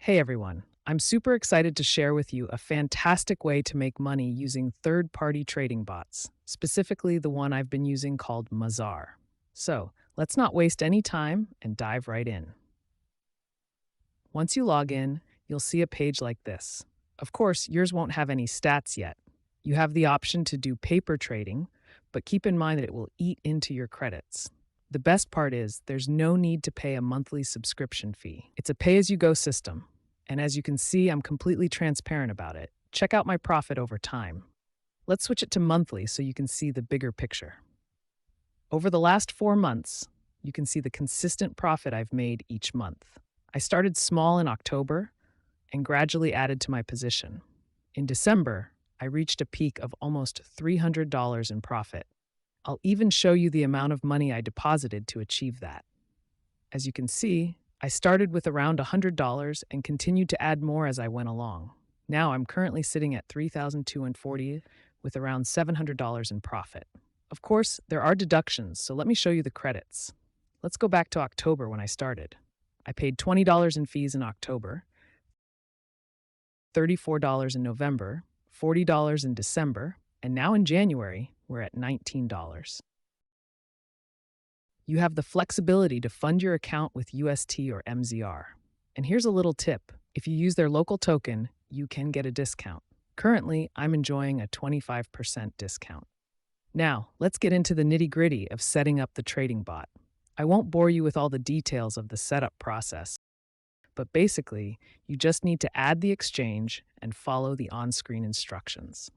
Hey everyone, I'm super excited to share with you a fantastic way to make money using third party trading bots, specifically the one I've been using called Mizar. So let's not waste any time and dive right in. Once you log in, you'll see a page like this. Of course, yours won't have any stats yet. You have the option to do paper trading, but keep in mind that it will eat into your credits. The best part is there's no need to pay a monthly subscription fee. It's a pay as you go system. And as you can see, I'm completely transparent about it. Check out my profit over time. Let's switch it to monthly so you can see the bigger picture. Over the last 4 months, you can see the consistent profit I've made each month. I started small in October and gradually added to my position. In December, I reached a peak of almost $300 in profit. I'll even show you the amount of money I deposited to achieve that. As you can see, I started with around $100 and continued to add more as I went along. Now I'm currently sitting at $3,240 with around $700 in profit. Of course, there are deductions, so let me show you the credits. Let's go back to October when I started. I paid $20 in fees in October, $34 in November, $40 in December, and now in January, we're at $19. You have the flexibility to fund your account with UST or MZR. And here's a little tip. If you use their local token, you can get a discount. Currently, I'm enjoying a 25% discount. Now, let's get into the nitty-gritty of setting up the trading bot. I won't bore you with all the details of the setup process, but basically, you just need to add the exchange and follow the on-screen instructions.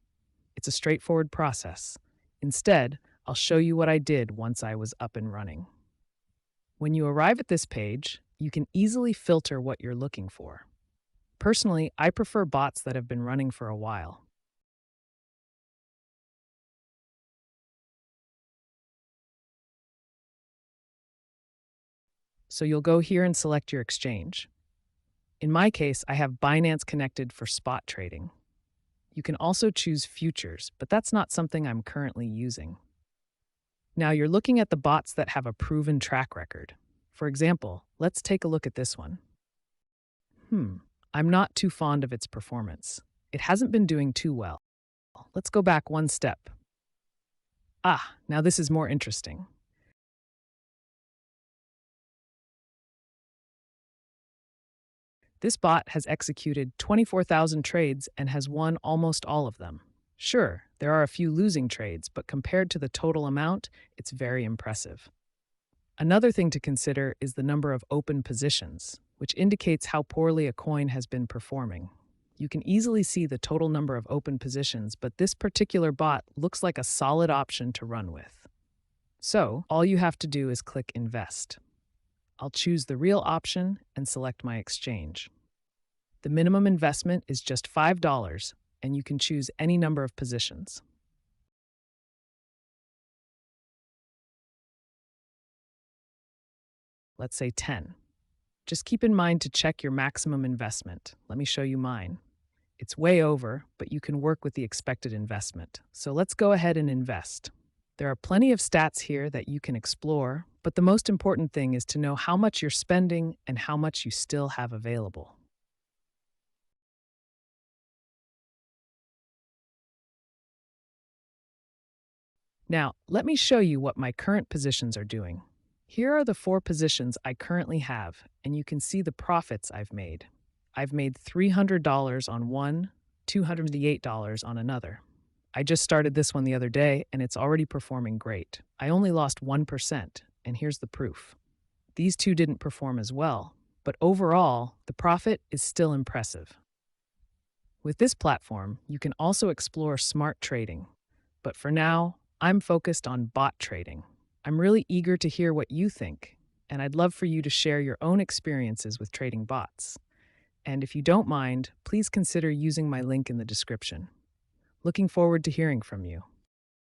It's a straightforward process. Instead, I'll show you what I did once I was up and running. When you arrive at this page, you can easily filter what you're looking for. Personally, I prefer bots that have been running for a while. So you'll go here and select your exchange. In my case, I have Binance connected for spot trading. You can also choose futures, but that's not something I'm currently using. Now you're looking at the bots that have a proven track record. For example, let's take a look at this one. I'm not too fond of its performance. It hasn't been doing too well. Let's go back one step. Now this is more interesting. This bot has executed 24,000 trades and has won almost all of them. Sure, there are a few losing trades, but compared to the total amount, it's very impressive. Another thing to consider is the number of open positions, which indicates how poorly a coin has been performing. You can easily see the total number of open positions, but this particular bot looks like a solid option to run with. So, all you have to do is click Invest. I'll choose the real option and select my exchange. The minimum investment is just $5, and you can choose any number of positions. Let's say 10. Just keep in mind to check your maximum investment. Let me show you mine. It's way over, but you can work with the expected investment. So let's go ahead and invest. There are plenty of stats here that you can explore, but the most important thing is to know how much you're spending and how much you still have available. Now, let me show you what my current positions are doing. Here are the 4 positions I currently have, and you can see the profits I've made. I've made $300 on one, $208 on another. I just started this one the other day, and it's already performing great. I only lost 1%, and here's the proof. These two didn't perform as well, but overall, the profit is still impressive. With this platform, you can also explore smart trading. But for now, I'm focused on bot trading. I'm really eager to hear what you think, and I'd love for you to share your own experiences with trading bots. And if you don't mind, please consider using my link in the description. Looking forward to hearing from you.